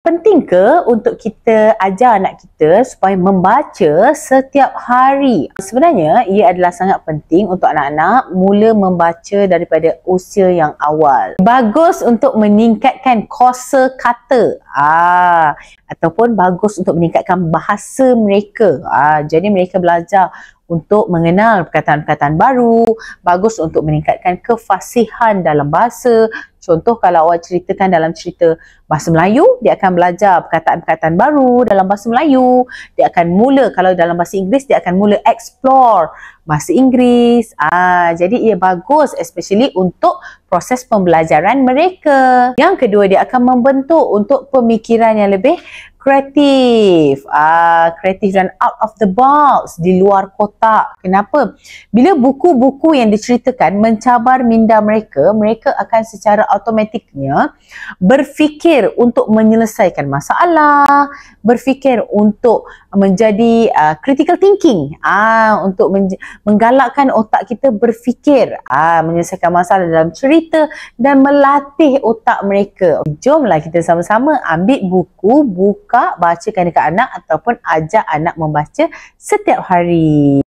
Penting ke untuk kita ajar anak kita supaya membaca setiap hari? Sebenarnya ia adalah sangat penting untuk anak-anak mula membaca daripada usia yang awal. Bagus untuk meningkatkan kosa kata. Ataupun bagus untuk meningkatkan bahasa mereka. Jadi mereka belajar untuk mengenal perkataan-perkataan baru, bagus untuk meningkatkan kefasihan dalam bahasa. Contoh, kalau awak ceritakan dalam cerita bahasa Melayu, dia akan belajar perkataan-perkataan baru dalam bahasa Melayu. Dia akan mula, kalau dalam bahasa Inggeris, dia akan mula explore bahasa Inggeris. Jadi ia bagus especially untuk proses pembelajaran mereka. Yang kedua, dia akan membentuk untuk pemikiran yang lebih kreatif. Kreatif dan out of the box, di luar kotak. Kenapa? Bila buku-buku yang diceritakan mencabar minda mereka, mereka akan secara automatiknya berfikir untuk menyelesaikan masalah, berfikir untuk menjadi critical thinking, untuk menggalakkan otak kita berfikir, menyelesaikan masalah dalam cerita dan melatih otak mereka. Jomlah kita sama-sama ambil buku, buka, bacakan dekat anak ataupun ajak anak membaca setiap hari.